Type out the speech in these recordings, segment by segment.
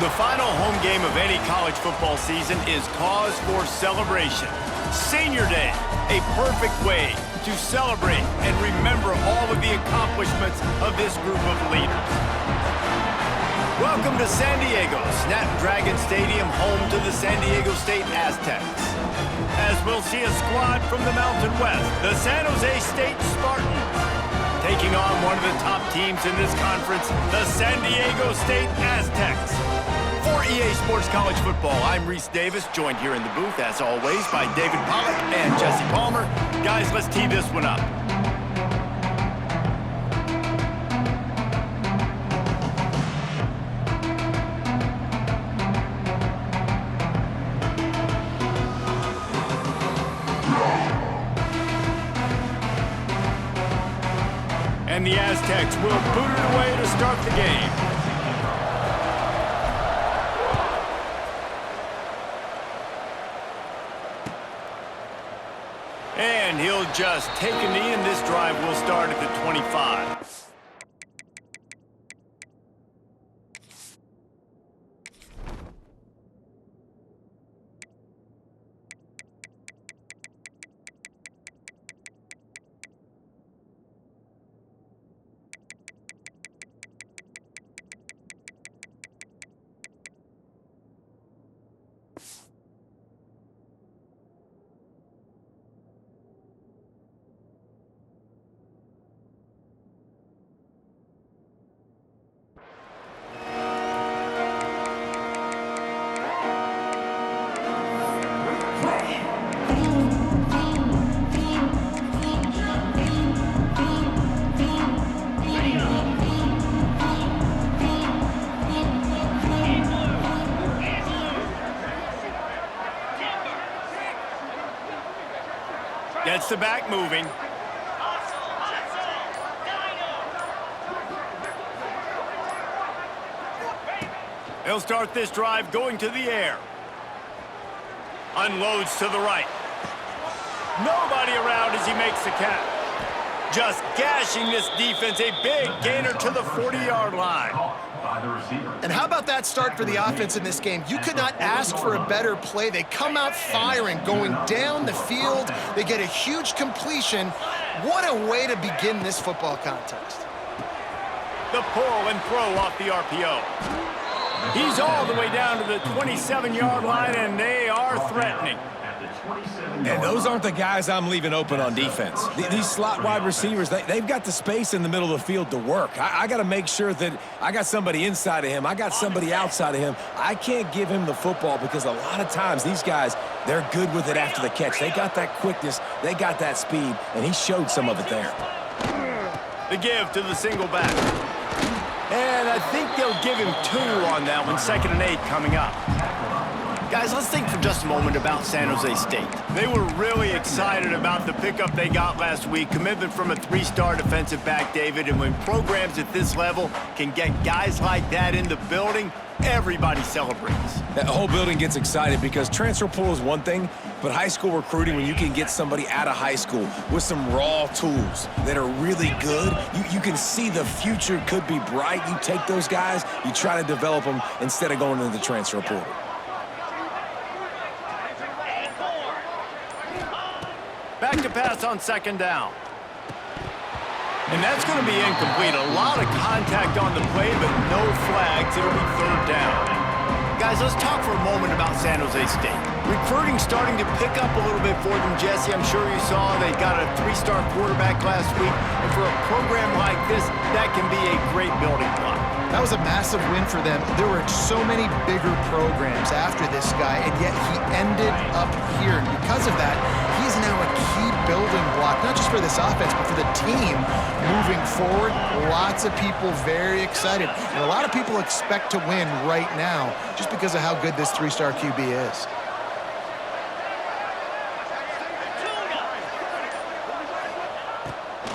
The final home game of any college football season is cause for celebration. Senior Day, a perfect way to celebrate and remember all of the accomplishments of this group of leaders. Welcome to San Diego, Snapdragon Stadium, home to the San Diego State Aztecs. As we'll see a squad from the Mountain West, the San Jose State Spartans, taking on one of the top teams in this conference, the San Diego State Aztecs. For EA Sports College Football, I'm Reese Davis, joined here in the booth, as always, by David Pollack and Jesse Palmer. Guys, let's tee this one up. And the Aztecs will boot it away to start the game. And he'll just take a knee, and this drive will start at the 25. Gets the back moving. He'll start this drive going to the air. Unloads to the right. Nobody around as he makes the catch. Just gashing this defense, a big gainer to the 40-yard line. And how about that start for the offense in this game? You could not ask for a better play. They come out firing, going down the field. They get a huge completion. What a way to begin this football contest. The pull and throw off the RPO. He's all the way down to the 27-yard line, and they are threatening. And those aren't the guys I'm leaving open on defense. These slot wide receivers, they've got the space in the middle of the field to work. I got to make sure that I got somebody inside of him. I got somebody outside of him. I can't give him the football because a lot of times these guys, they're good with it after the catch. They got that quickness. They got that speed, and he showed some of it there. The give to the single back. And I think they'll give him 2 on that one, 2nd and 8 coming up. Guys, let's think for just a moment about San Jose State. They were really excited about the pickup they got last week, commitment from a 3-star defensive back, David, and when programs at this level can get guys like that in the building, everybody celebrates. That whole building gets excited because transfer portal is one thing, but high school recruiting, when you can get somebody out of high school with some raw tools that are really good, you can see the future could be bright. You take those guys, you try to develop them instead of going into the transfer portal. Back to pass on 2nd down. And that's going to be incomplete. A lot of contact on the play, but no flags. It'll be 3rd down. Guys, let's talk for a moment about San Jose State. Recruiting starting to pick up a little bit for them, Jesse. I'm sure you saw they got a 3-star quarterback last week. And for a program like this, that can be a great building block. That was a massive win for them. There were so many bigger programs after this guy, and yet he ended up here. And because of that, he's now a key building block, not just for this offense, but for the team moving forward. Lots of people very excited. And a lot of people expect to win right now just because of how good this 3-star QB is.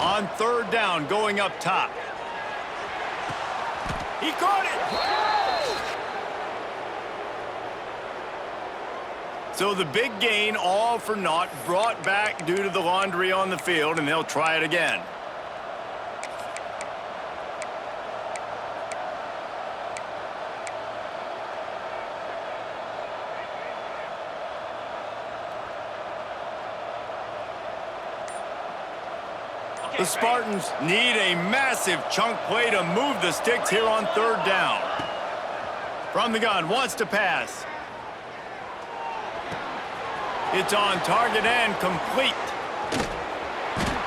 On 3rd down, going up top. He caught it! So the big gain, all for naught, brought back due to the laundry on the field, and they'll try it again. The Spartans need a massive chunk play to move the sticks here on third down. From the gun, wants to pass. It's on target and complete.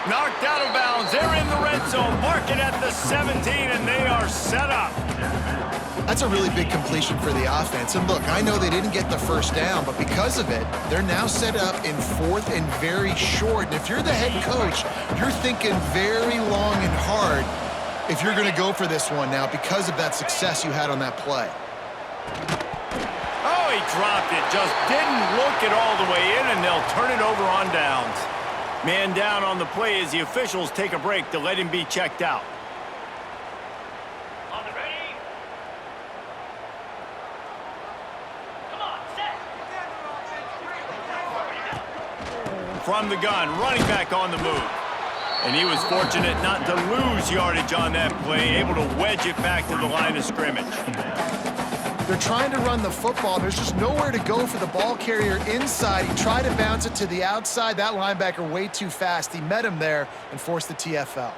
Knocked out of bounds. They're in the red zone. Mark it at the 17, and they are set up. That's a really big completion for the offense. And look, I know they didn't get the first down, but because of it, they're now set up in fourth and very short. And if you're the head coach, you're thinking very long and hard if you're going to go for this one now because of that success you had on that play. Oh, he dropped it. Just didn't look it all the way in, and they'll turn it over on downs. Man down on the play as the officials take a break to let him be checked out. On the ready. Come on, set. From the gun, running back on the move. And he was fortunate not to lose yardage on that play, able to wedge it back to the line of scrimmage. They're trying to run the football. There's just nowhere to go for the ball carrier inside. He tried to bounce it to the outside. That linebacker way too fast. He met him there and forced the TFL.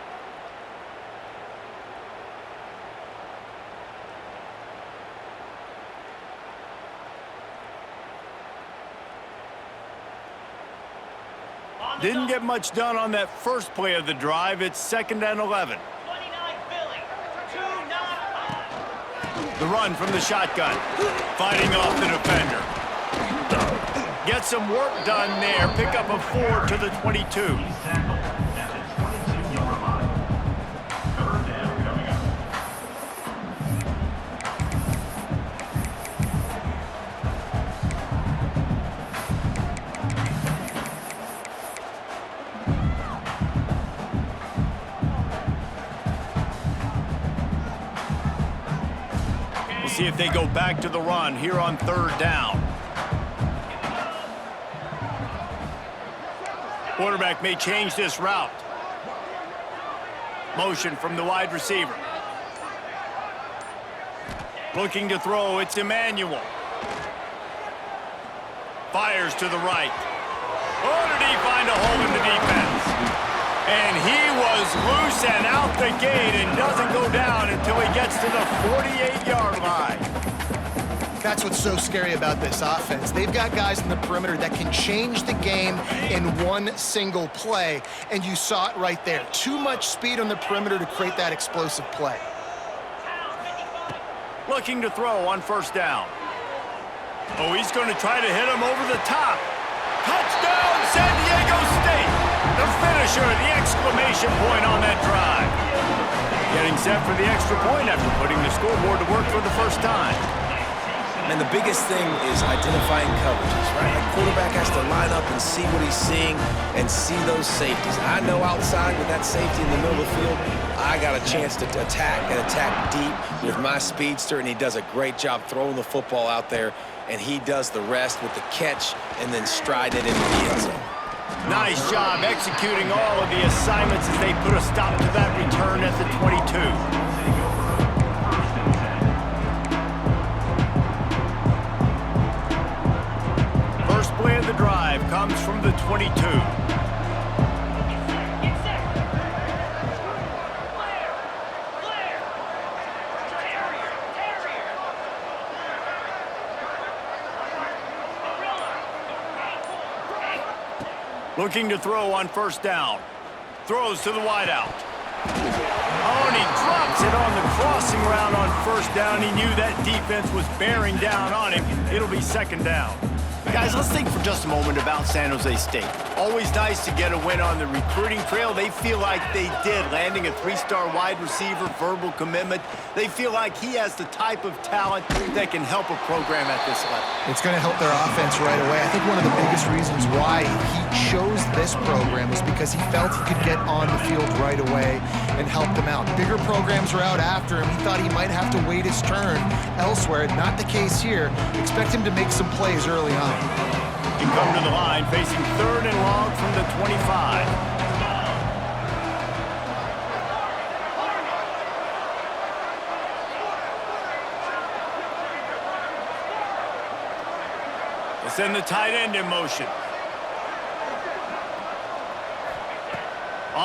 Didn't get much done on that first play of the drive. It's 2nd and 11. 29 Philly. 2-9. The run from the shotgun. Fighting off the defender. Get some work done there. Pick up a 4 to the 22. See if they go back to the run here on third down. Quarterback may change this route. Motion from the wide receiver. Looking to throw, it's Emmanuel. Fires to the right. Oh, did he find a hole in the defense? And he was loose and out the gate and doesn't go down until he gets to the 48-yard line. That's what's so scary about this offense. They've got guys in the perimeter that can change the game in one single play, and you saw it right there. Too much speed on the perimeter to create that explosive play. Looking to throw on first down. Oh, he's going to try to hit him over the top. Touchdown, San Diego State! The finisher, the exclamation point on that drive. Getting set for the extra point after putting the scoreboard to work for the first time. And the biggest thing is identifying coverages, right? The quarterback has to line up and see what he's seeing and see those safeties. I know outside with that safety in the middle of the field, I got a chance to attack and attack deep with my speedster, and he does a great job throwing the football out there, and he does the rest with the catch and then stride it into the end zone. Nice job executing all of the assignments as they put a stop to that return at the 22. First play of the drive comes from the 22. Get set. Clear. Clear. Terrier. Terrier. Looking to throw on first down. Throws to the wideout. Oh, and he drops it on the crossing route on first down. He knew that defense was bearing down on him. It'll be second down. Guys, let's think for just a moment about San Jose State. Always nice to get a win on the recruiting trail. They feel like they did, landing a 3-star wide receiver, verbal commitment. They feel like he has the type of talent that can help a program at this level. It's going to help their offense right away. I think one of the biggest reasons why he chose this program was because he felt he could get on the field right away and help them out. Bigger programs were out after him. He thought he might have to wait his turn elsewhere. Not the case here. Expect him to make some plays early on. You come to the line facing 3rd and long from the 25. They send the tight end in motion.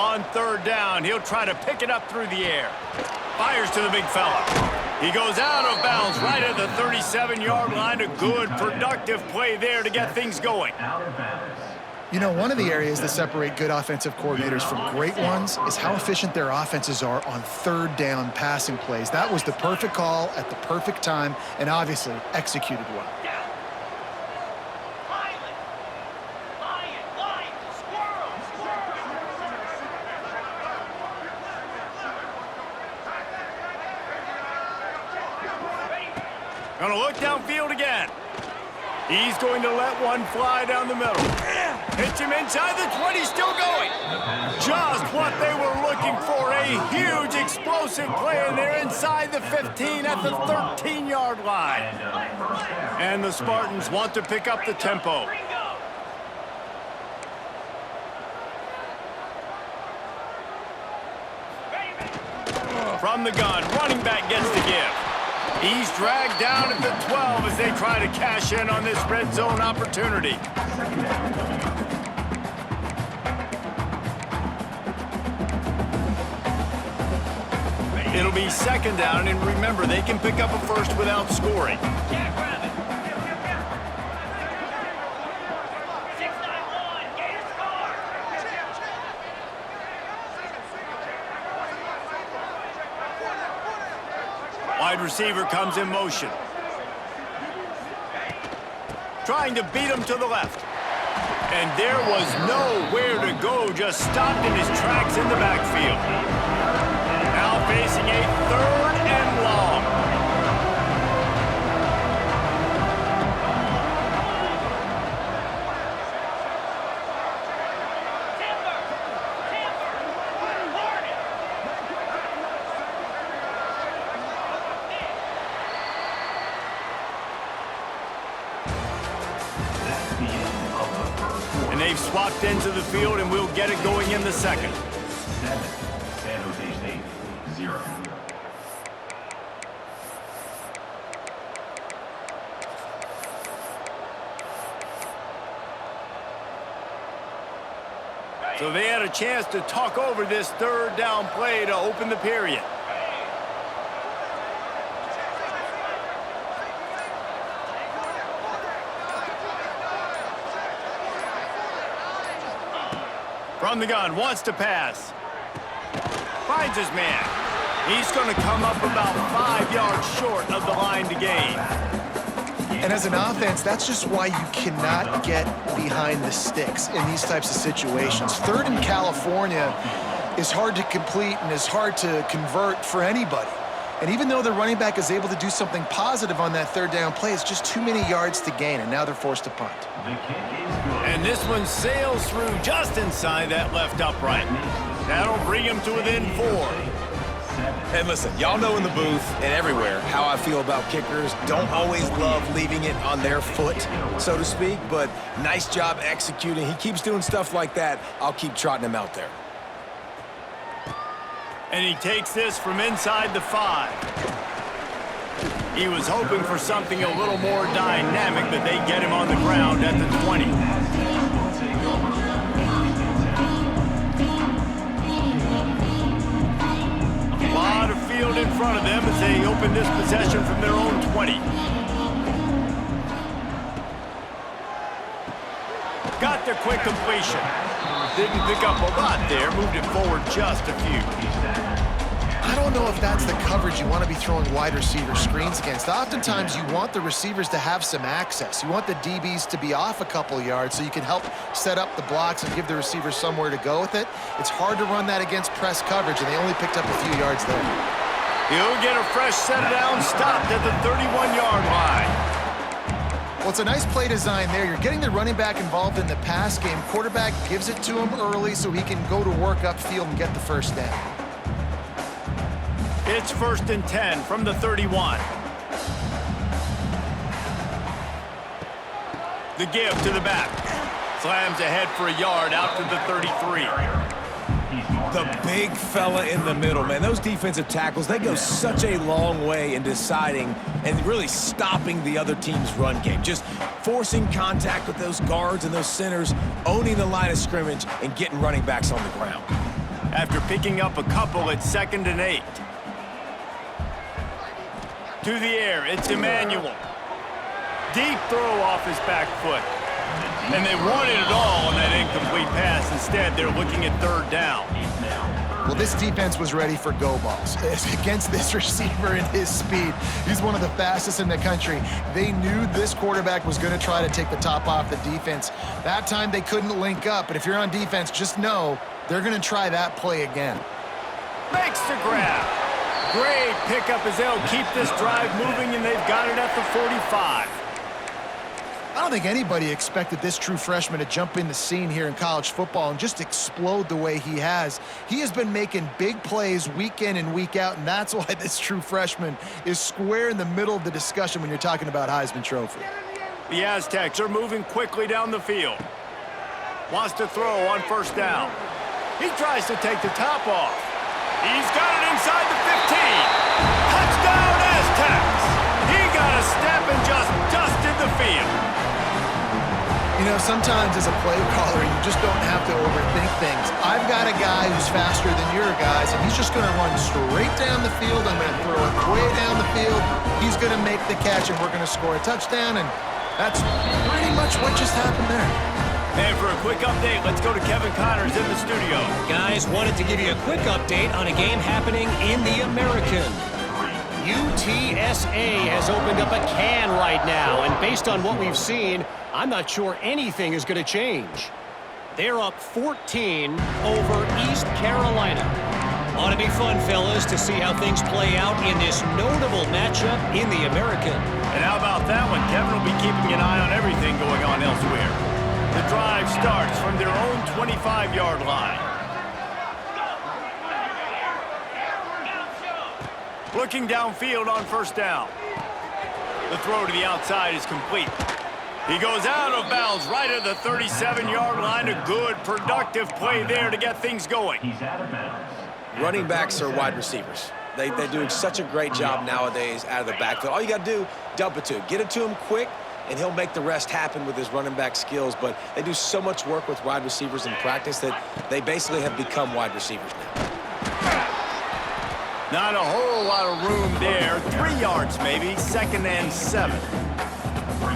On third down, he'll try to pick it up through the air. Fires to the big fella. He goes out of bounds right at the 37-yard line. A good, productive play there to get things going. You know, one of the areas that separate good offensive coordinators from great ones is how efficient their offenses are on third down passing plays. That was the perfect call at the perfect time and obviously executed well. Gonna look downfield again. He's going to let one fly down the middle. Hits him inside the 20, still going. Just what they were looking for, a huge explosive play, and they're inside the 15 at the 13-yard line. And the Spartans want to pick up the tempo. From the gun, running back gets the give. He's dragged down at the 12 as they try to cash in on this red zone opportunity. It'll be second down, and remember, they can pick up a first without scoring. Wide receiver comes in motion. Trying to beat him to the left. And there was nowhere to go, just stopped in his tracks in the backfield. Now facing a third and long. They've swapped into the field, and we'll get it going in the second. 7, San Jose State, 0. So they had a chance to talk over this third down play to open the period. From the gun, wants to pass. Finds his man. He's going to come up about 5 yards short of the line to gain. And as an offense, that's just why you cannot get behind the sticks in these types of situations. Third in California is hard to complete and is hard to convert for anybody. And even though the running back is able to do something positive on that third down play, it's just too many yards to gain, and now they're forced to punt. And this one sails through just inside that left upright. That'll bring him to within 4. And listen, y'all know in the booth and everywhere how I feel about kickers. Don't always love leaving it on their foot, so to speak, but nice job executing. He keeps doing stuff like that. I'll keep trotting him out there. And he takes this from inside the 5. He was hoping for something a little more dynamic, but they get him on the ground at the 20. A lot of field in front of them as they open this possession from their own 20. Got the quick completion. Didn't pick up a lot there, moved it forward just a few. I don't know if that's the coverage you want to be throwing wide receiver screens against. Oftentimes, you want the receivers to have some access. You want the DBs to be off a couple yards so you can help set up the blocks and give the receivers somewhere to go with it. It's hard to run that against press coverage, and they only picked up a few yards there. He'll get a fresh set down, stopped at the 31-yard line. Well, it's a nice play design there. You're getting the running back involved in the pass game. Quarterback gives it to him early so he can go to work upfield and get the first down. It's 1st and 10 from the 31. The give to the back. Slams ahead for a yard out to the 33. The big fella in the middle, man. Those defensive tackles, they go such a long way in deciding and really stopping the other team's run game. Just forcing contact with those guards and those centers, owning the line of scrimmage, and getting running backs on the ground. picking up a couple at 2nd and 8. To the air, it's Emmanuel. Deep throw off his back foot. And they wanted it all on that incomplete pass. Instead, they're looking at 3rd down. Well, this defense was ready for go balls. Against this receiver and his speed, he's one of the fastest in the country. They knew this quarterback was going to try to take the top off the defense. That time they couldn't link up, but if you're on defense, just know they're going to try that play again. Makes the grab. Great pickup as they'll keep this drive moving, and they've got it at the 45. I don't think anybody expected this true freshman to jump in the scene here in college football and just explode the way he has. He has been making big plays week in and week out, and that's why this true freshman is square in the middle of the discussion when you're talking about Heisman Trophy. The Aztecs are moving quickly down the field. Wants to throw on 1st down. He tries to take the top off. He's got it inside the 15. Touchdown Aztecs! He got a step and just dusted the field. You know, sometimes as a play caller, you just don't have to overthink things. I've got a guy who's faster than your guys, and he's just going to run straight down the field. I'm going to throw it way down the field. He's going to make the catch, and we're going to score a touchdown, and that's pretty much what just happened there. And for a quick update, let's go to Kevin Connors in the studio. Guys, wanted to give you a quick update on a game happening in the American. UTSA has opened up a can right now, and based on what we've seen, I'm not sure anything is going to change. They're up 14 over East Carolina. Ought to be fun, fellas, to see how things play out in this notable matchup in the American. And how about that one? Kevin will be keeping an eye on everything going on elsewhere. The drive starts from their own 25-yard line. Looking downfield on 1st down. The throw to the outside is complete. He goes out of bounds right at the 37-yard line. A good, productive play there to get things going. He's out of bounds. Running backs are wide receivers. They're doing such a great job nowadays out of the backfield. All you got to do, dump it to him. Get it to him quick, and he'll make the rest happen with his running back skills. But they do so much work with wide receivers in practice that they basically have become wide receivers now. Not a whole lot of room there. 3 yards maybe, 2nd and 7.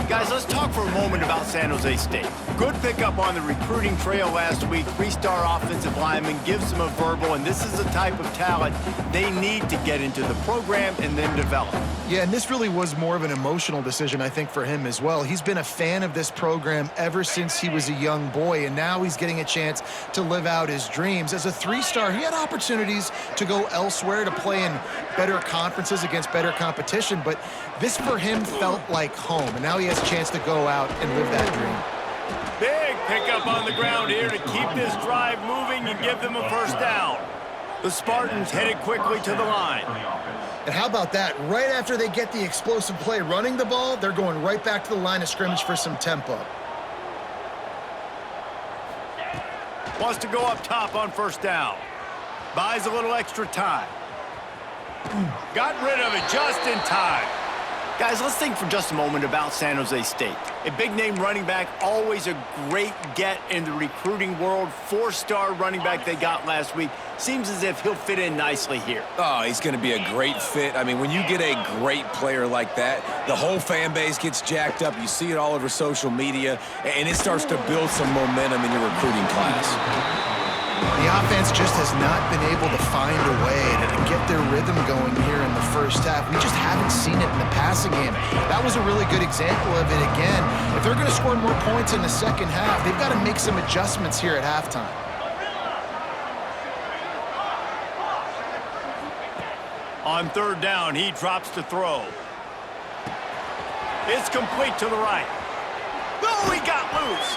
Guys, let's talk for a moment about San Jose State. Good pickup on the recruiting trail last week. 3-star offensive lineman gives them a verbal, and this is the type of talent they need to get into the program and then develop. Yeah, and this really was more of an emotional decision, I think, for him as well. He's been a fan of this program ever since he was a young boy, and now he's getting a chance to live out his dreams. As a 3-star, he had opportunities to go elsewhere, to play in better conferences against better competition, but this for him felt like home, and now he has a chance to go out and live that dream. Big pickup on the ground here to keep this drive moving and give them a 1st down. The Spartans headed quickly to the line. And how about that? Right after they get the explosive play running the ball, they're going right back to the line of scrimmage for some tempo. Wants to go up top on 1st down. Buys a little extra time. Got rid of it just in time. Guys, let's think for just a moment about San Jose State. A big-name running back, always a great get in the recruiting world. 4-star running back they got last week. Seems as if he'll fit in nicely here. Oh, he's going to be a great fit. I mean, when you get a great player like that, the whole fan base gets jacked up. You see it all over social media, and it starts to build some momentum in your recruiting class. The offense just has not been able to find a way to get their rhythm going here in the first half. We just haven't seen it in the passing game. That was a really good example of it again. If they're going to score more points in the second half, they've got to make some adjustments here at halftime. On 3rd down, he drops to throw. It's complete to the right. Oh, he got loose.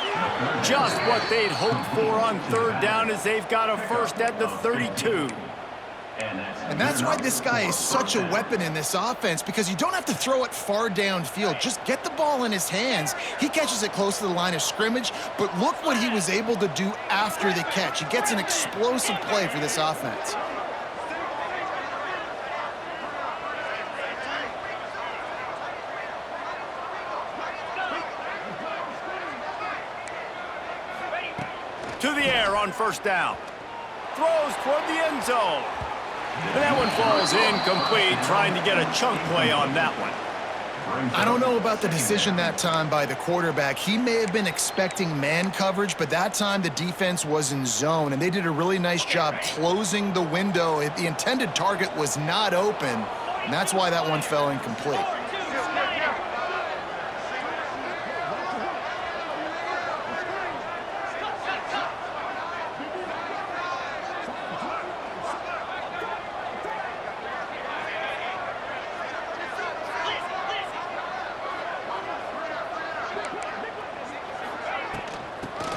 Just what they'd hoped for on 3rd down as they've got a 1st at the 32. And that's why this guy is such a weapon in this offense, because you don't have to throw it far downfield. Just get the ball in his hands. He catches it close to the line of scrimmage, but look what he was able to do after the catch. He gets an explosive play for this offense. To the air on 1st down. throws toward the end zone. And that one falls incomplete, trying to get a chunk play on that one. I don't know about the decision that time by the quarterback. He may have been expecting man coverage, but that time the defense was in zone, and they did a really nice job closing the window. The intended target was not open, and that's why that one fell incomplete.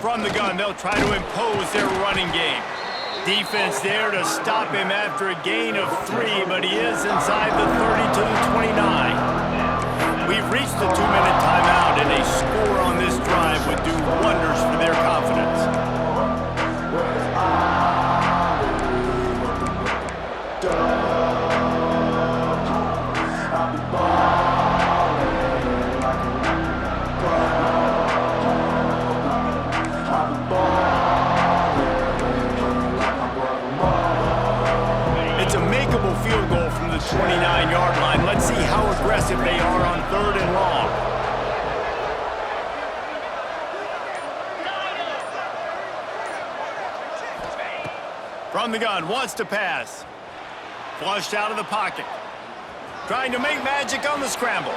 From the gun, they'll try to impose their running game. Defense there to stop him after a gain of 3, but he is inside the 30 to the 29. We've reached the 2-minute timeout, and a score on this drive would do wonders for their confidence. It's a makeable field goal from the 29-yard line. Let's see how aggressive they are on 3rd and long. From the gun, wants to pass. Flushed out of the pocket. Trying to make magic on the scramble.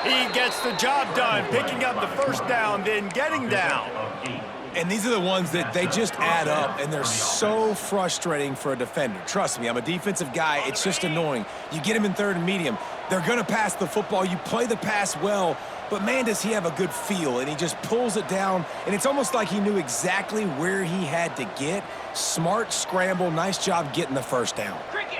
He gets the job done, picking up the first down, then getting down. And these are the ones that they just add up, and they're so frustrating for a defender. Trust me, I'm a defensive guy. It's just annoying. You get him in 3rd and medium. They're going to pass the football. You play the pass well, but, man, does he have a good feel. And he just pulls it down, and it's almost like he knew exactly where he had to get. Smart scramble. Nice job getting the first down. Cricket.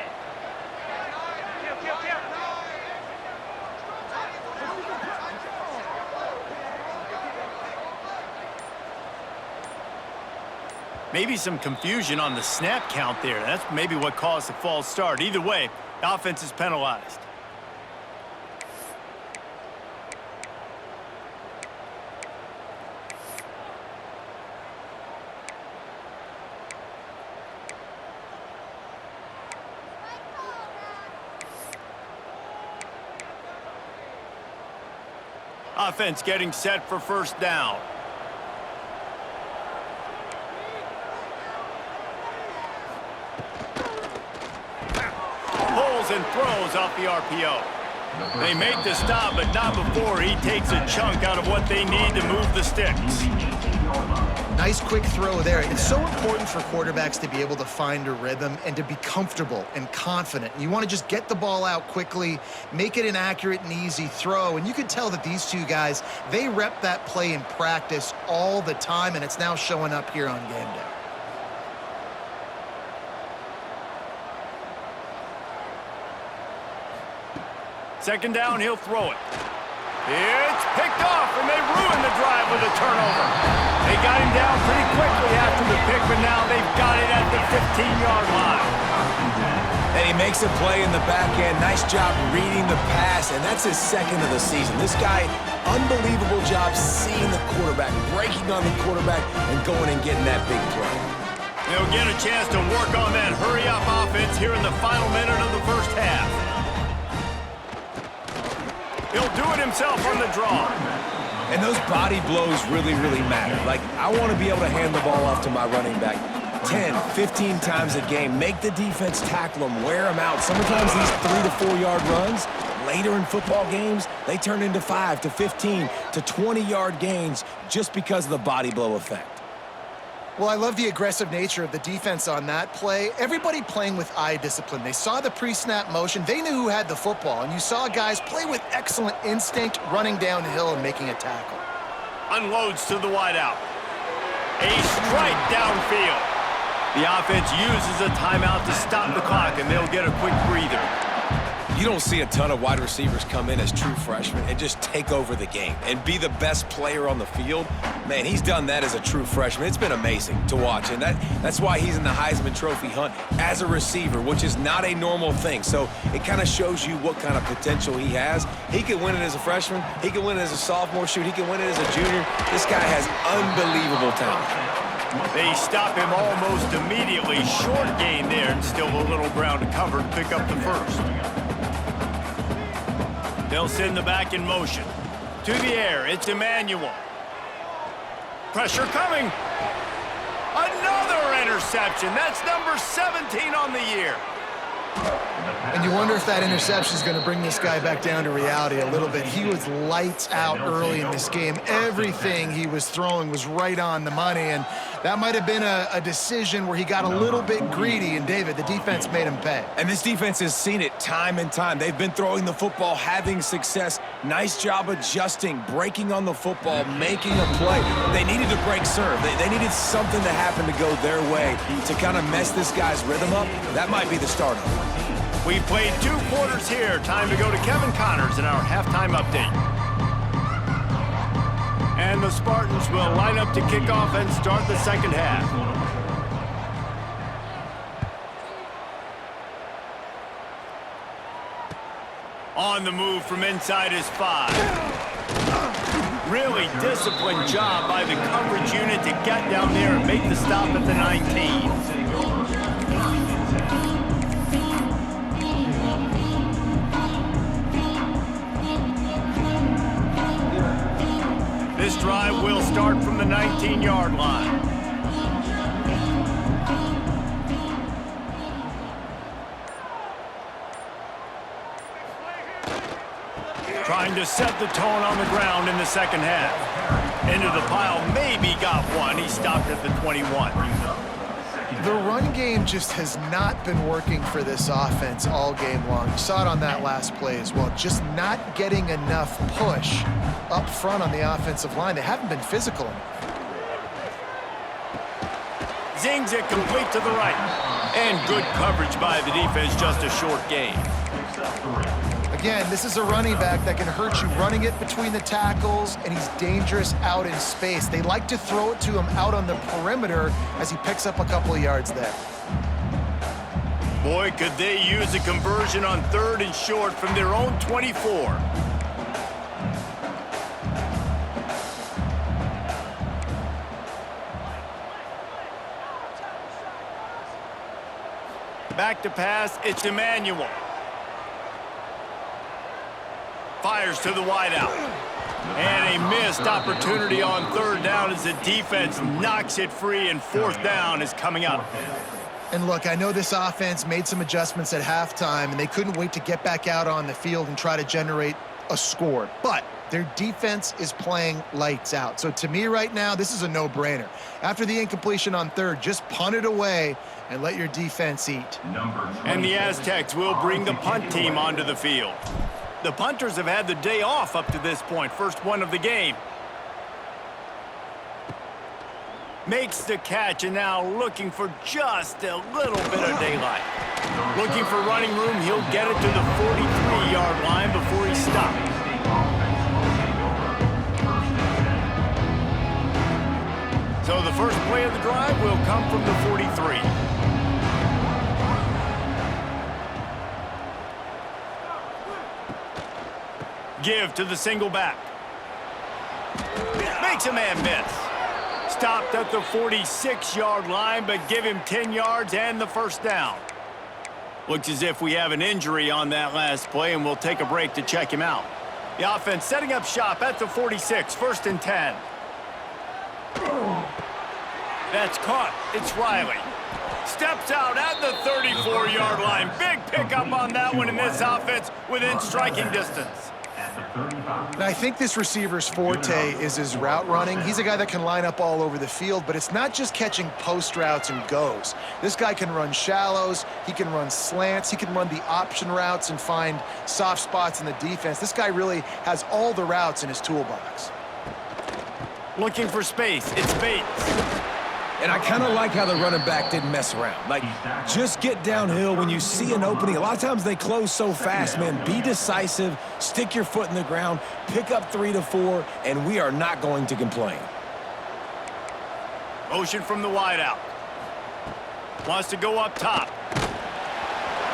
Maybe some confusion on the snap count there. That's maybe what caused the false start. Either way, the offense is penalized. Offense getting set for first down. And throws off the RPO. They make the stop, but not before he takes a chunk out of what they need to move the sticks. Nice quick throw there. It's so important for quarterbacks to be able to find a rhythm and to be comfortable and confident. You want to just get the ball out quickly, make it an accurate and easy throw. And you can tell that these two guys, they rep that play in practice all the time, and it's now showing up here on game day. Second down, he'll throw it. It's picked off, and they ruin the drive with a turnover. They got him down pretty quickly after the pick, but now they've got it at the 15-yard line. And he makes a play in the back end. Nice job reading the pass, and that's his 2nd of the season. This guy, unbelievable job seeing the quarterback, breaking on the quarterback, and going and getting that big play. They'll get a chance to work on that hurry-up offense here in the final minute of the first half. He'll do it himself on the draw. And those body blows really, really matter. Like, I want to be able to hand the ball off to my running back 10, 15 times a game. Make the defense tackle him, wear him out. Sometimes these 3 to 4 yard runs, later in football games, they turn into 5 to 15 to 20-yard gains just because of the body blow effect. Well, I love the aggressive nature of the defense on that play. Everybody playing with eye discipline. They saw the pre-snap motion. They knew who had the football, and you saw guys play with excellent instinct, running downhill and making a tackle. Unloads to the wideout. A strike downfield. The offense uses a timeout to stop the clock, and they'll get a quick breather. You don't see a ton of wide receivers come in as true freshmen and just take over the game and be the best player on the field. Man, he's done that as a true freshman. It's been amazing to watch, and that's why he's in the Heisman Trophy hunt as a receiver, which is not a normal thing. So it kind of shows you what kind of potential he has. He could win it as a freshman. He could win it as a sophomore. Shoot, he can win it as a junior. This guy has unbelievable talent. They stop him almost immediately. Short gain there, and still a little ground to cover to pick up the first. They'll send the back in motion. To the air, it's Emmanuel. Pressure coming. Another interception. That's number 17 on the year. And you wonder if that interception is going to bring this guy back down to reality a little bit. He was lights out early in this game. Everything he was throwing was right on the money, and that might have been a decision where he got a little bit greedy, and David, the defense made him pay. And this defense has seen it time and time. They've been throwing the football, having success. Nice job adjusting, breaking on the football, making a play. They needed to break serve. They needed something to happen to go their way to kind of mess this guy's rhythm up. That might be the start of it. We've played 2 quarters here. Time to go to Kevin Connors in our halftime update. And the Spartans will line up to kick off and start the second half. On the move from inside is 5. Really disciplined job by the coverage unit to get down there and make the stop at the 19. This drive will start from the 19-yard line. Trying to set the tone on the ground in the second half. Into the pile, maybe got one. He stopped at the 21. The run game just has not been working for this offense all game long. You saw it on that last play as well. Just not getting enough push up front on the offensive line. They haven't been physical enough. Zings it complete to the right. And good coverage by the defense, just a short gain. Again, this is a running back that can hurt you running it between the tackles, and he's dangerous out in space. They like to throw it to him out on the perimeter as he picks up a couple of yards there. Boy, could they use a conversion on 3rd and short from their own 24. Back to pass, it's Emmanuel. Fires to the wideout. And a missed opportunity on 3rd down as the defense knocks it free, and 4th down is coming up. And look, I know this offense made some adjustments at halftime, and they couldn't wait to get back out on the field and try to generate a score. But their defense is playing lights out. So to me right now, this is a no-brainer. After the incompletion on 3rd, just punt it away and let your defense eat. And the Aztecs will bring the punt team onto the field. The punters have had the day off up to this point. First one of the game. Makes the catch, and now looking for just a little bit of daylight. Looking for running room. He'll get it to the 43-yard line before he stops. So the first play of the drive will come from the 43. Give to the single back. Makes a man miss. Stopped at the 46-yard line, but give him 10 yards and the first down. Looks as if we have an injury on that last play, and we'll take a break to check him out. The offense setting up shop at the 46, 1st and 10. That's caught. It's Riley. Steps out at the 34-yard line. Big pickup on that one in this offense within striking distance. And I think this receiver's forte is his route running. He's a guy that can line up all over the field, but it's not just catching post routes and goes. This guy can run shallows, he can run slants, he can run the option routes and find soft spots in the defense. This guy really has all the routes in his toolbox. Looking for space, it's Bates. And I kind of like how the running back didn't mess around. Like, just get downhill when you see an opening. A lot of times they close so fast, man. Be decisive, stick your foot in the ground, pick up 3 to 4, and we are not going to complain. Motion from the wideout. Wants to go up top.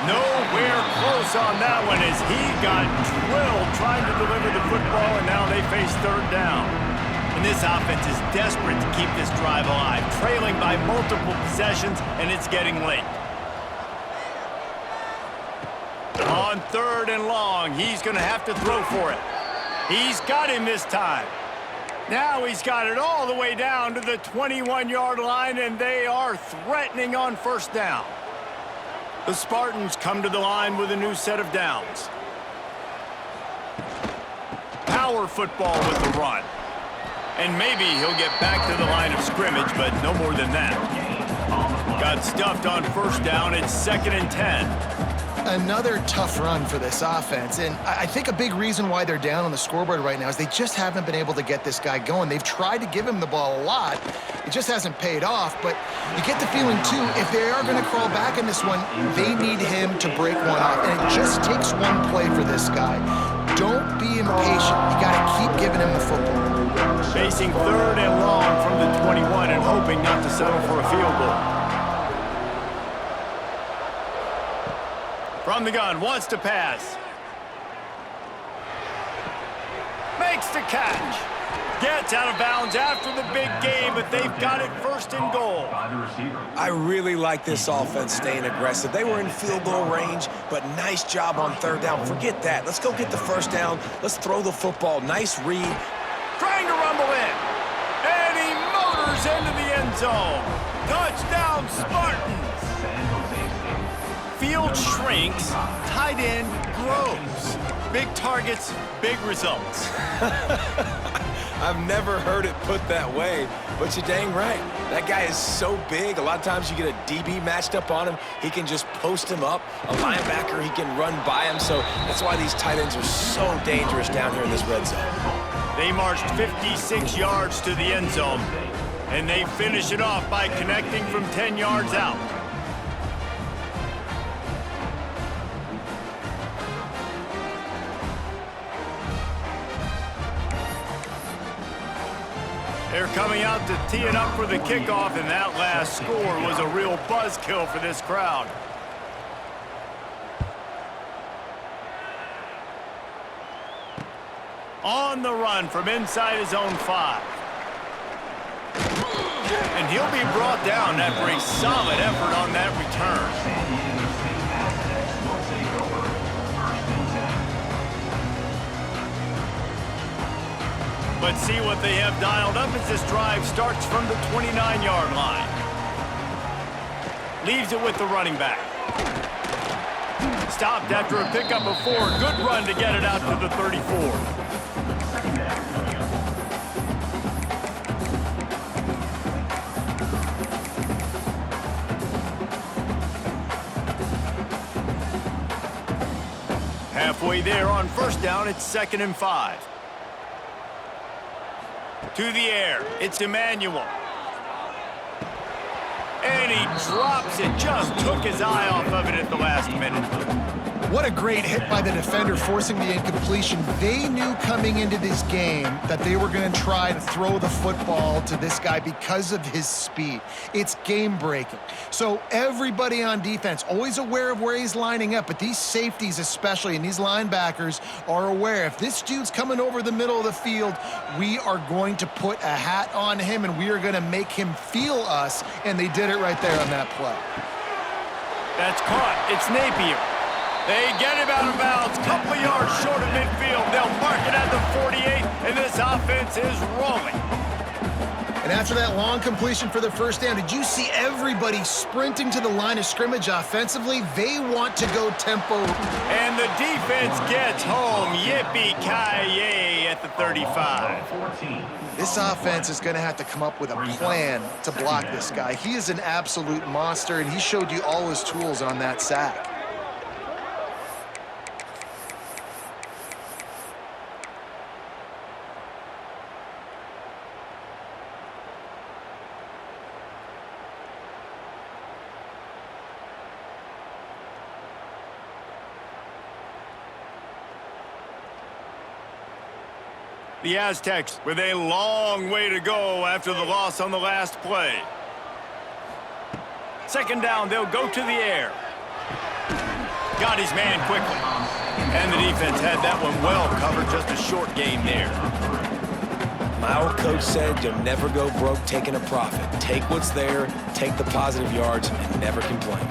Nowhere close on that one as he got drilled trying to deliver the football, and now they face 3rd down. And this offense is desperate to keep this drive alive, trailing by multiple possessions, and it's getting late. On 3rd and long, he's going to have to throw for it. He's got him this time. Now he's got it all the way down to the 21-yard line, and they are threatening on 1st down. The Spartans come to the line with a new set of downs. Power football with the run. And maybe he'll get back to the line of scrimmage, but no more than that. Got stuffed on 1st down. It's 2nd and 10. Another tough run for this offense, and I think a big reason why they're down on the scoreboard right now is they just haven't been able to get this guy going. They've tried to give him the ball a lot. It just hasn't paid off, but you get the feeling, too, if they are going to crawl back in this one, they need him to break one off, and it just takes one play for this guy. Don't be impatient. You got to keep giving him the football. Facing 3rd and long from the 21 and hoping not to settle for a field goal. From the gun, wants to pass. Makes the catch. Gets out of bounds after the big game, but they've got it 1st and goal. I really like this offense staying aggressive. They were in field goal range, but nice job on 3rd down. Forget that. Let's go get the 1st down. Let's throw the football. Nice read. Trying to rumble in. And he motors into the end zone. Touchdown, Spartans. Field shrinks, tight end grows. Big targets, big results. I've never heard it put that way, but you're dang right. That guy is so big. A lot of times you get a DB matched up on him. He can just post him up. A linebacker, he can run by him. So that's why these tight ends are so dangerous down here in this red zone. They marched 56 yards to the end zone, and they finish it off by connecting from 10 yards out. They're coming out to tee it up for the kickoff, and that last score was a real buzzkill for this crowd. On the run from inside his own 5. And he'll be brought down after a solid effort on that return. But see what they have dialed up as this drive starts from the 29-yard line. Leaves it with the running back. Stopped after a pickup of 4. Good run to get it out to the 34. Halfway there on 1st down, it's 2nd and 5. To the air, it's Emmanuel. And he drops it, just took his eye off of it at the last minute. What a great hit by the defender, forcing the incompletion. They knew coming into this game that they were going to try to throw the football to this guy because of his speed. It's game-breaking. So everybody on defense, always aware of where he's lining up, but these safeties especially and these linebackers are aware. If this dude's coming over the middle of the field, we are going to put a hat on him and we are going to make him feel us, and they did it right there on that play. That's caught. It's Napier. They get him out of bounds, couple of yards short of midfield. They'll mark it at the 48, and this offense is rolling. And after that long completion for the 1st down, did you see everybody sprinting to the line of scrimmage offensively? They want to go tempo. And the defense gets home. Yippee-ki-yay at the 35. This offense is going to have to come up with a plan to block this guy. He is an absolute monster, and he showed you all his tools on that sack. The Aztecs with a long way to go after the loss on the last play. 2nd down, they'll go to the air. Got his man quickly. And the defense had that one well covered, just a short gain there. My old coach said you'll never go broke taking a profit. Take what's there, take the positive yards, and never complain.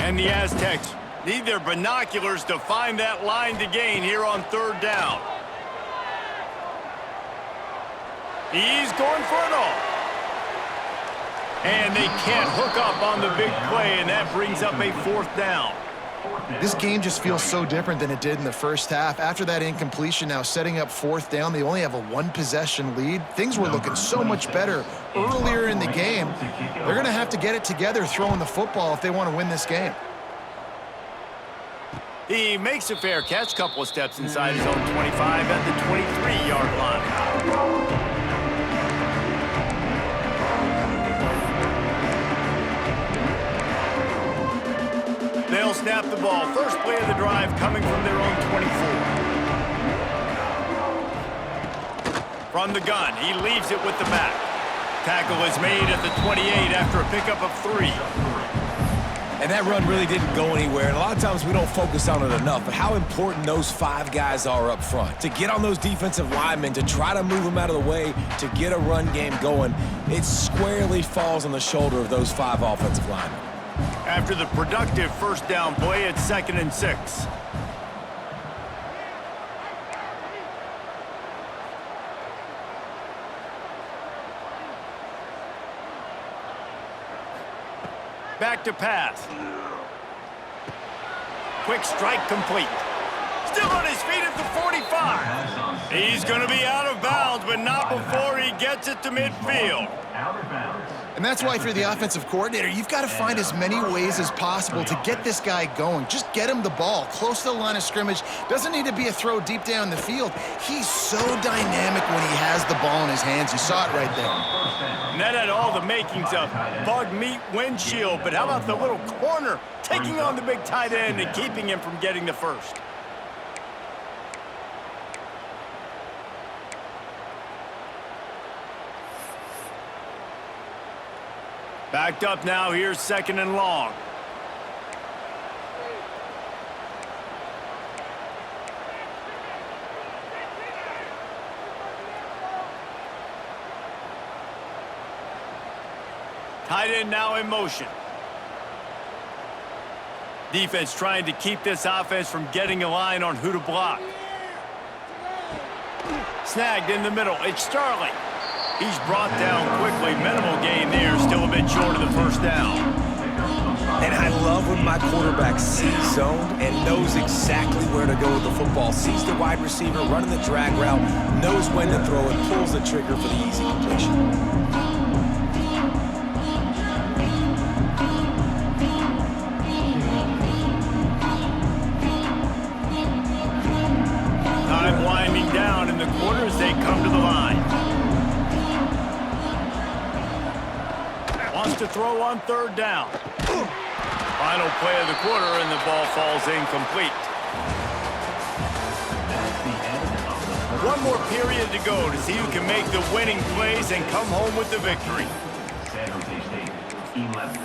And the Aztecs need their binoculars to find that line to gain here on third down. He's going for it all. And they can't hook up on the big play, and that brings up a fourth down. This game just feels so different than it did in the first half. After that incompletion, now setting up fourth down, they only have a one-possession lead. Things were looking so much better earlier in the game. They're going to have to get it together throwing the football if they want to win this game. He makes a fair catch, couple of steps inside his own 25 at the 23-yard line. They'll snap the ball. First play of the drive coming from their own 24. From the gun, he leaves it with the back. Tackle is made at the 28 after a pickup of 3. And that run really didn't go anywhere. And a lot of times we don't focus on it enough, but how important those 5 guys are up front. To get on those defensive linemen, to try to move them out of the way, to get a run game going, it squarely falls on the shoulder of those 5 offensive linemen. After the productive first down play, it's 2nd and 6. Back to pass. Quick strike complete. Still on his feet at the 45. He's going to be out of bounds, but not before he gets it to midfield. And that's why, if you're the offensive coordinator, you've got to find as many ways as possible to get this guy going. Just get him the ball close to the line of scrimmage. Doesn't need to be a throw deep down the field. He's so dynamic when he has the ball in his hands. You saw it right there. And that had all the makings of bug meat windshield, but how about the little corner taking on the big tight end and keeping him from getting the first? Backed up now, here's 2nd and long. Tight end now in motion. Defense trying to keep this offense from getting a line on who to block. Snagged in the middle, it's Starling. He's brought down quickly. Minimal gain there, still a bit short of the first down. And I love when my quarterback sees zoned and knows exactly where to go with the football. Sees the wide receiver running the drag route, knows when to throw it, pulls the trigger for the easy completion. Time winding down in the quarter as they come to the line. Wants to throw on 3rd down. Final play of the quarter, and the ball falls incomplete. One more period to go to see who can make the winning plays and come home with the victory. San Jose State, 11.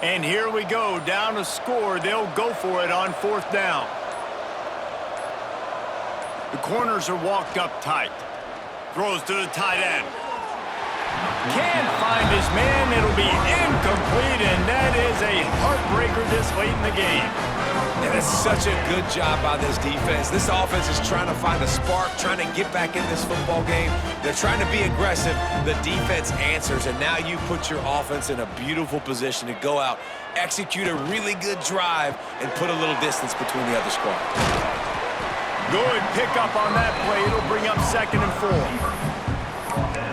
And here we go, down a score. They'll go for it on 4th down. The corners are walked up tight. Throws to the tight end. Can't find his man. It'll be incomplete, and that is a heartbreaker this late in the game. And it's such a good job by this defense. This offense is trying to find a spark, trying to get back in this football game. They're trying to be aggressive. The defense answers, and now you put your offense in a beautiful position to go out, execute a really good drive, and put a little distance between the other squad. Good pickup on that play. It'll bring up 2nd and 4.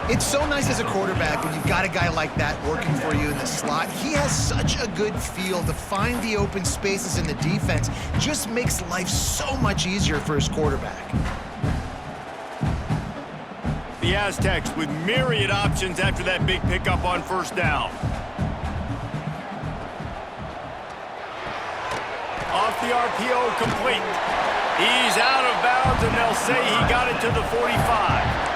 It's so nice as a quarterback when you've got a guy like that working for you in the slot. He has such a good feel to find the open spaces in the defense. Just makes life so much easier for his quarterback. The Aztecs with myriad options after that big pickup on 1st down. Off the RPO, complete. He's out of bounds, and they'll say he got it to the 45.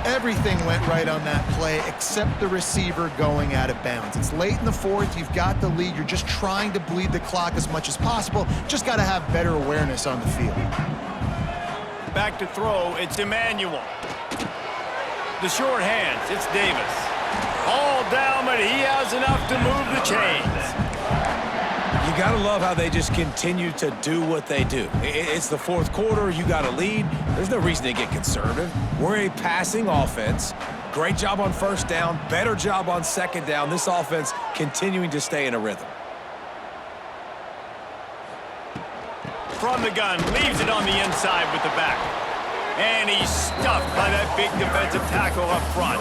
Everything went right on that play except the receiver going out of bounds. It's late in the fourth. You've got the lead. You're just trying to bleed the clock as much as possible. Just got to have better awareness on the field. Back to throw, it's Emmanuel. The short hands, it's Davis. All down, but he has enough to move the chains. You got to love how they just continue to do what they do. It's the fourth quarter. You got a lead. There's no reason to get conservative. We're a passing offense. Great job on first down. Better job on second down. This offense continuing to stay in a rhythm. From the gun, leaves it on the inside with the back. And he's stuffed by that big defensive tackle up front.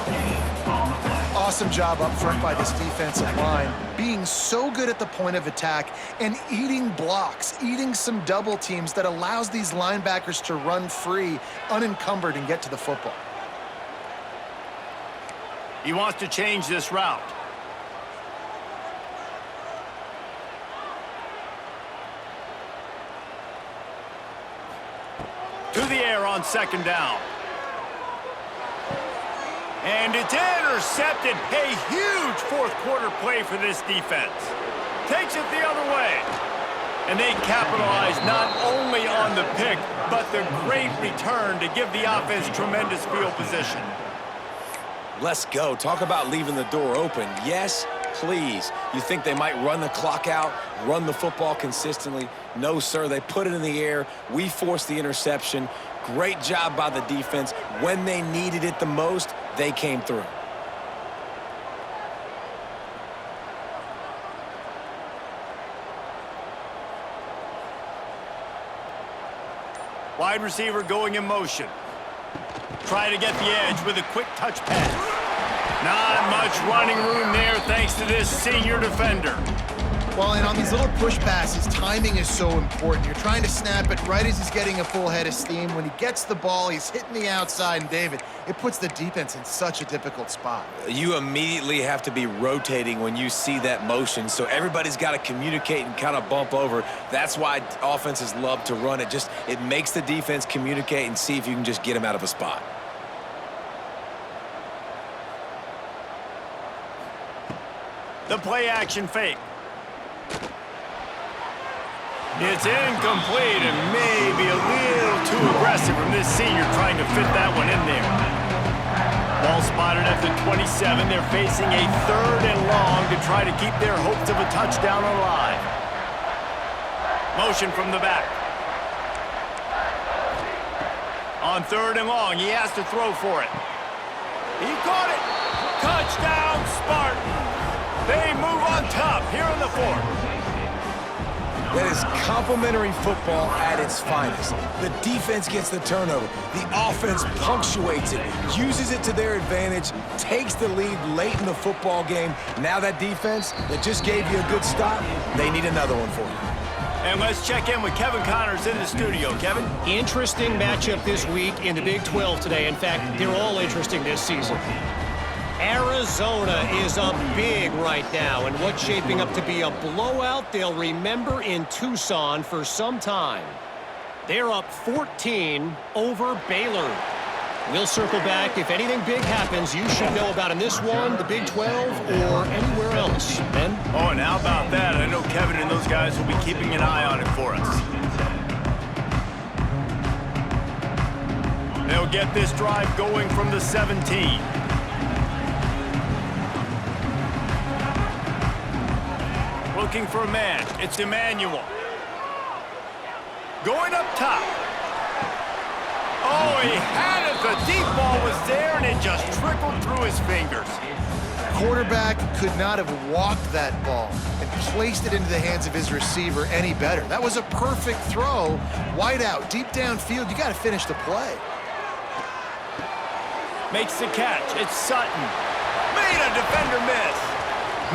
Awesome job up front by this defensive line, being so good at the point of attack and eating blocks, eating some double teams that allows these linebackers to run free, unencumbered, and get to the football. He wants to change this route. To the air on second down. And it's intercepted. A huge fourth quarter play for this defense. Takes it the other way. And they capitalize not only on the pick, but the great return to give the offense tremendous field position. Let's go. Talk about leaving the door open. Yes, please. You think they might run the clock out, run the football consistently? No, sir. They put it in the air. We forced the interception. Great job by the defense. When they needed it the most, they came through. Wide receiver going in motion. Try to get the edge with a quick touch pass. Not much running room there thanks to this senior defender. Well, and on these little push passes, timing is so important. You're trying to snap it right as he's getting a full head of steam. When he gets the ball, he's hitting the outside, and David, it puts the defense in such a difficult spot. You immediately have to be rotating when you see that motion, so everybody's got to communicate and kind of bump over. That's why offenses love to run it. It makes the defense communicate and see if you can just get them out of a spot. The play action fake. It's incomplete and maybe a little too aggressive from this senior trying to fit that one in there. Ball spotted at the 27. They're facing a 3rd and long to try to keep their hopes of a touchdown alive. Motion from the back. On 3rd and long, he has to throw for it. He caught it. Touchdown, Spartans. They move on top here in the 4th. That is complimentary football at its finest. The defense gets the turnover. The offense punctuates it, uses it to their advantage, takes the lead late in the football game. Now that defense that just gave you a good stop, they need another one for you. And let's check in with Kevin Connors in the studio. Kevin? Interesting matchup this week in the Big 12 today. In fact, they're all interesting this season. Arizona is up big right now, and what's shaping up to be a blowout they'll remember in Tucson for some time. They're up 14 over Baylor. We'll circle back. If anything big happens, you should know about in this one, the Big 12, or anywhere else. Ben? Oh, and how about that? I know Kevin and those guys will be keeping an eye on it for us. They'll get this drive going from the 17. Looking for a man. It's Emmanuel. Going up top. Oh, he had it. The deep ball was there, and it just trickled through his fingers. Quarterback could not have walked that ball and placed it into the hands of his receiver any better. That was a perfect throw. Wide out, deep downfield. You got to finish the play. Makes the catch. It's Sutton. Made a defender miss.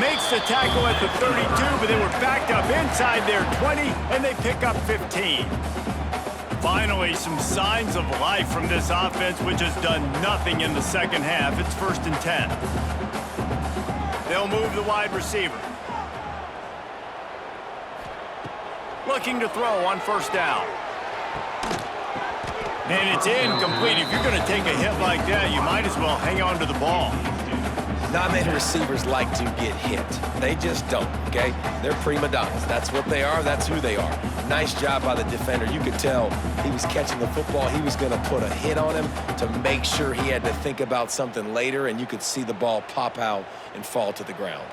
Makes the tackle at the 32, but they were backed up inside their 20, and they pick up 15. Finally, some signs of life from this offense, which has done nothing in the second half. It's 1st and 10. They'll move the wide receiver. Looking to throw on 1st down. And it's incomplete. If you're going to take a hit like that, you might as well hang on to the ball. Not many receivers like to get hit. They just don't, okay? They're prima donnas. That's what they are. That's who they are. Nice job by the defender. You could tell he was catching the football. He was going to put a hit on him to make sure he had to think about something later, and you could see the ball pop out and fall to the ground.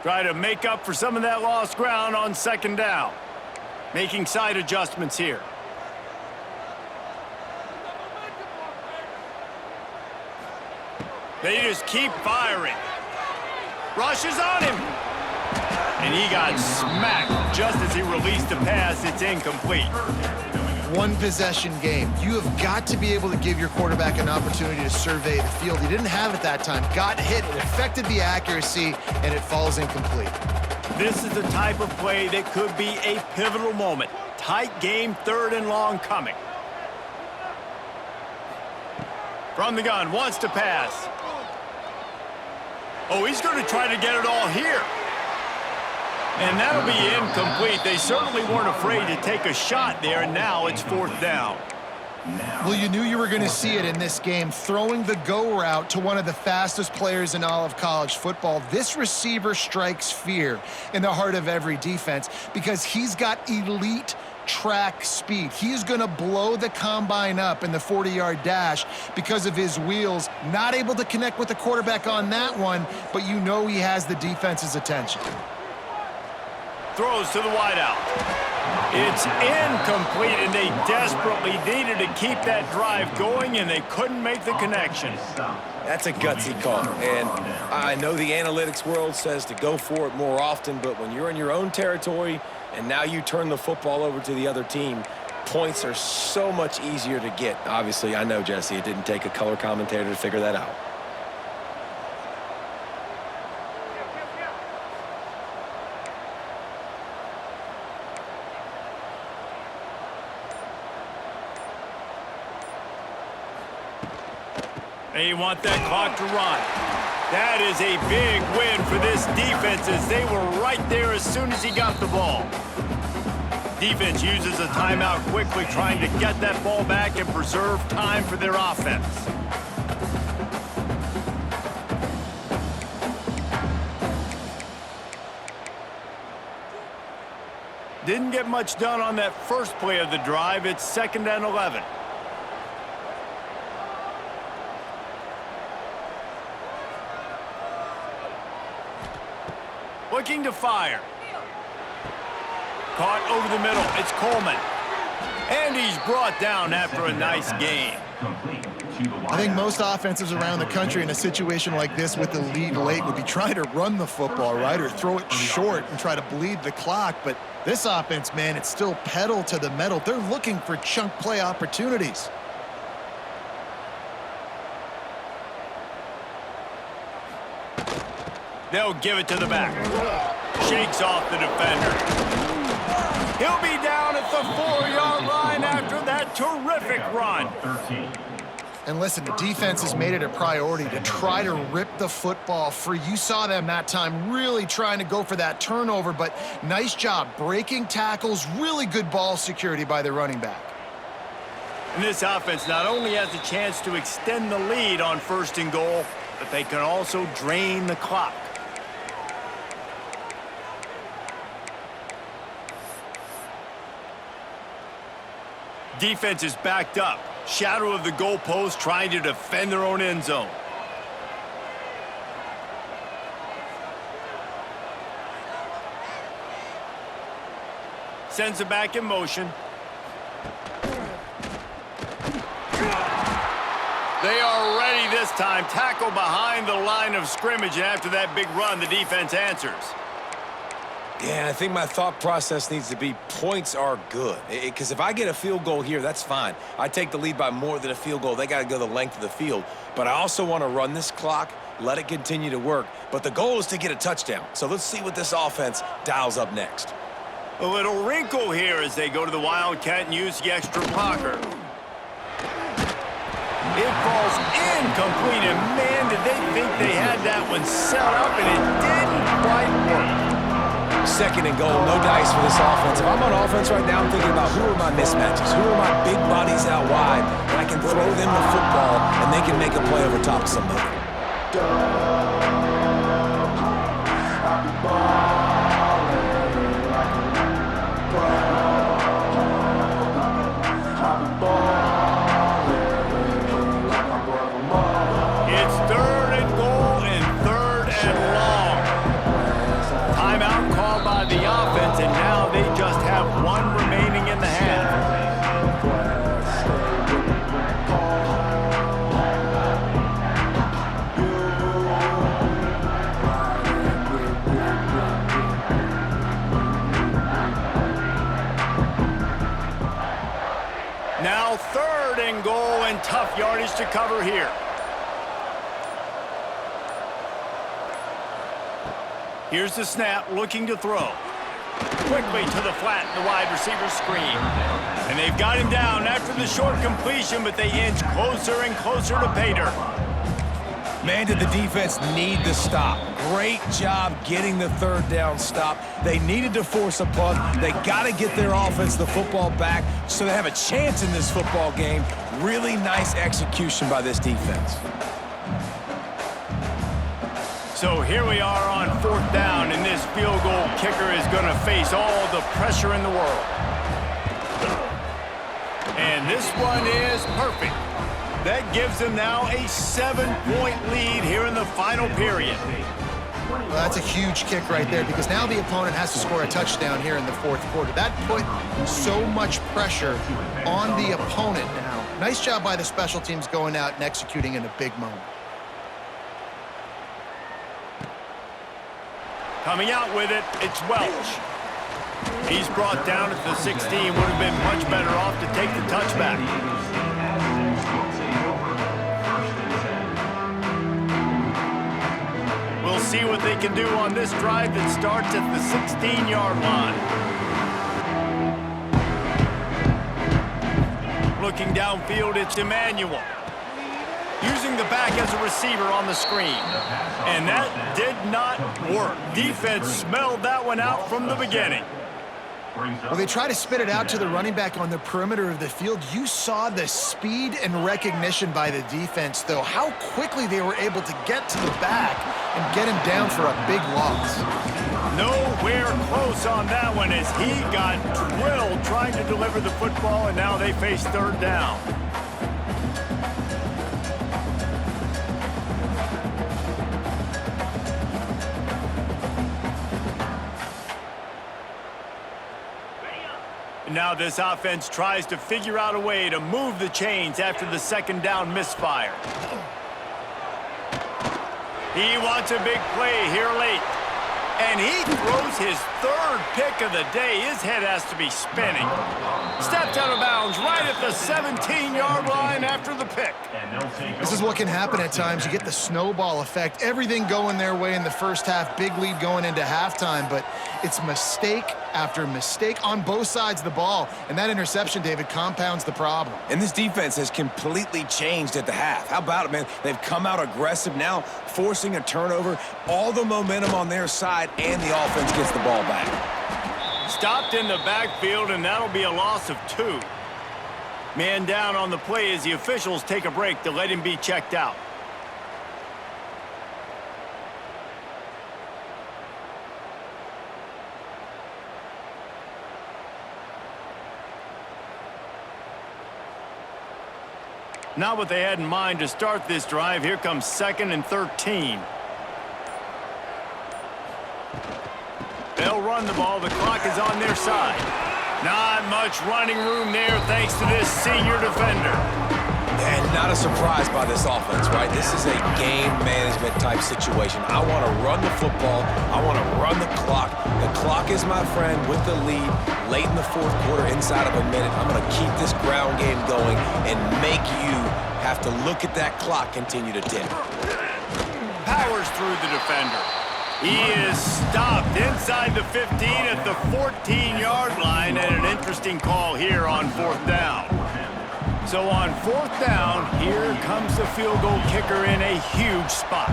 Try to make up for some of that lost ground on second down. Making side adjustments here. They just keep firing. Rushes on him. And he got smacked just as he released the pass. It's incomplete. One possession game. You have got to be able to give your quarterback an opportunity to survey the field. He didn't have it that time. Got hit. It affected the accuracy, and it falls incomplete. This is the type of play that could be a pivotal moment. Tight game, 3rd and long coming. From the gun, wants to pass. Oh, he's going to try to get it all here. And that'll be incomplete. They certainly weren't afraid to take a shot there, and now it's 4th down. Well, you knew you were going to see it in this game, throwing the go route to one of the fastest players in all of college football. This receiver strikes fear in the heart of every defense because he's got elite track speed. He's going to blow the combine up in the 40-yard dash because of his wheels. Not able to connect with the quarterback on that one, but you know he has the defense's attention. Throws to the wideout. It's incomplete, and they desperately needed to keep that drive going, and they couldn't make the connection. That's a gutsy call, and I know the analytics world says to go for it more often, but when you're in your own territory and now you turn the football over to the other team, points are so much easier to get. Obviously, I know, Jesse, it didn't take a color commentator to figure that out. They want that clock to run. That is a big win for this defense as they were right there as soon as he got the ball. Defense uses a timeout quickly, trying to get that ball back and preserve time for their offense. Didn't get much done on that first play of the drive. It's 2nd and 11. Looking to fire. Caught over the middle. It's Coleman. And he's brought down after a nice gain. I think most offenses around the country in a situation like this with the lead late would be trying to run the football, right, or throw it short and try to bleed the clock. But this offense, man, it's still pedal to the metal. They're looking for chunk play opportunities. They'll give it to the back. Shakes off the defender. He'll be down at the 4-yard line after that terrific run. And listen, the defense has made it a priority to try to rip the football free. You saw them that time really trying to go for that turnover, but nice job breaking tackles, really good ball security by the running back. And this offense not only has a chance to extend the lead on 1st and goal, but they can also drain the clock. Defense is backed up. Shadow of the goalpost, trying to defend their own end zone. Sends it back in motion. They are ready this time. Tackle behind the line of scrimmage, and after that big run, the defense answers. Yeah, I think my thought process needs to be points are good. Because if I get a field goal here, that's fine. I take the lead by more than a field goal. They got to go the length of the field. But I also want to run this clock, let it continue to work. But the goal is to get a touchdown. So let's see what this offense dials up next. A little wrinkle here as they go to the Wildcat and use the extra blocker. It falls incomplete, and man, did they think they had that one set up, and it didn't quite work. Second and goal, no dice for this offense. If I'm on offense right now, I'm thinking about who are my mismatches, who are my big bodies out wide, and I can throw them the football, and they can make a play over top of somebody. It's third and goal and third and long. Timeout called by the offense, and now they just have one remaining in the half. Now third and goal and tough yardage to cover here. Here's the snap, looking to throw. Quickly to the flat, the wide receiver screen. And they've got him down after the short completion, but they inch closer and closer to pay dirt. Man, did the defense need the stop. Great job getting the third down stop. They needed to force a punt. They got to get their offense the football back so they have a chance in this football game. Really nice execution by this defense. So here we are on fourth down, and this field goal kicker is going to face all the pressure in the world. And this one is perfect. That gives them now a 7-point lead here in the final period. Well, that's a huge kick right there because now the opponent has to score a touchdown here in the fourth quarter. That put so much pressure on the opponent now. Nice job by the special teams going out and executing in a big moment. Coming out with it, it's Welch. He's brought down at the 16. Would have been much better off to take the touchback. We'll see what they can do on this drive that starts at the 16-yard line. Looking downfield, it's Emmanuel. Using the back as a receiver on the screen. And that did not work. Defense smelled that one out from the beginning. Well, they try to spit it out to the running back on the perimeter of the field. You saw the speed and recognition by the defense, though, how quickly they were able to get to the back and get him down for a big loss. Nowhere close on that one as he got drilled trying to deliver the football, and now they face third down. Now this offense tries to figure out a way to move the chains after the second down misfire. He wants a big play here late. And he throws his third pick of the day. His head has to be spinning. Stepped out of bounds right at the 17-yard line after the pick. This is what can happen at times. You get the snowball effect. Everything going their way in the first half. Big lead going into halftime, but it's mistake after mistake on both sides of the ball. And that interception, David, compounds the problem. And this defense has completely changed at the half. How about it, man? They've come out aggressive now, forcing a turnover, all the momentum on their side, and the offense gets the ball back. Stopped in the backfield, and that'll be a loss of 2. Man down on the play as the officials take a break to let him be checked out. Not what they had in mind to start this drive. Here comes 2nd and 13. They'll run the ball. The clock is on their side. Not much running room there thanks to this senior defender. And not a surprise by this offense, right? This is a game management type situation. I want to run the football. I want to run the clock. The clock is my friend with the lead late in the fourth quarter, inside of a minute. I'm going to keep this ground game going and make you have to look at that clock continue to tick. Powers through the defender. He is stopped inside the 15 at the 14-yard line, and an interesting call here on 4th down. So on 4th down, here comes the field goal kicker in a huge spot.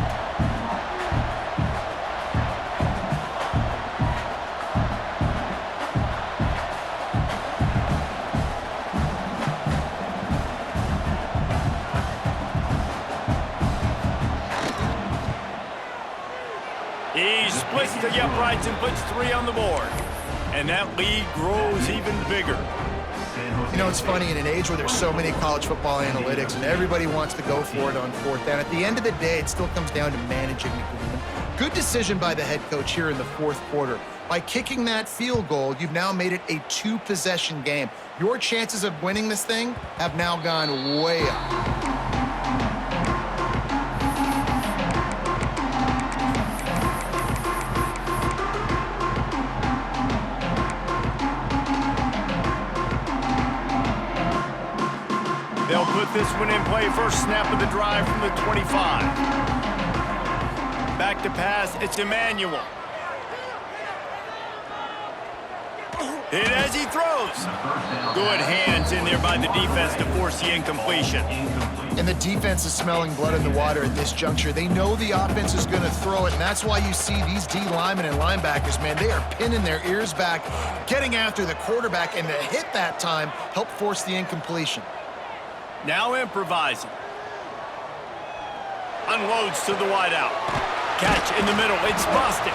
to the uprights and puts 3 on the board. And that lead grows even bigger. You know, it's funny, in an age where there's so many college football analytics and everybody wants to go for it on 4th down, at the end of the day, it still comes down to managing the game. Good decision by the head coach here in the 4th quarter. By kicking that field goal, you've now made it a 2-possession game. Your chances of winning this thing have now gone way up. They'll put this one in play. First snap of the drive from the 25. Back to pass, it's Emmanuel. Hit as he throws. Good hands in there by the defense to force the incompletion. And the defense is smelling blood in the water at this juncture. They know the offense is going to throw it, and that's why you see these D linemen and linebackers, man, they are pinning their ears back, getting after the quarterback, and the hit that time helped force the incompletion. Now improvising. Unloads to the wideout. Catch in the middle. It's busted.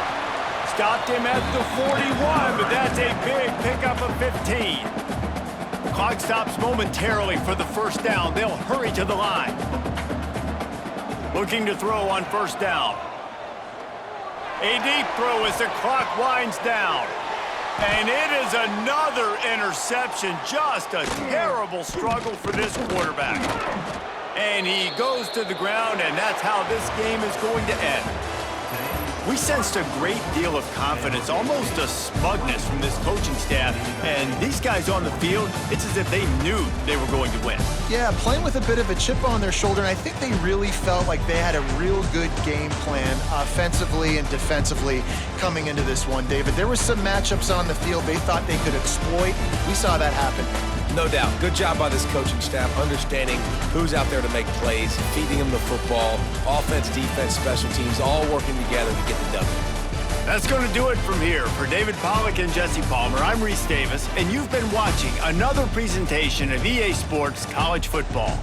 Stopped him at the 41, but that's a big pickup of 15. Clock stops momentarily for the first down. They'll hurry to the line. Looking to throw on first down. A deep throw as the clock winds down. And it is another interception. Just a terrible struggle for this quarterback. And he goes to the ground, and that's how this game is going to end. We sensed a great deal of confidence, almost a smugness from this coaching staff. And these guys on the field, it's as if they knew they were going to win. Yeah, playing with a bit of a chip on their shoulder, and I think they really felt like they had a real good game plan offensively and defensively coming into this one, David. There were some matchups on the field they thought they could exploit. We saw that happen. No doubt. Good job by this coaching staff, understanding who's out there to make plays, feeding them the football, offense, defense, special teams, all working together to get the W. That's going to do it from here. For David Pollack and Jesse Palmer, I'm Reese Davis, and you've been watching another presentation of EA Sports College Football.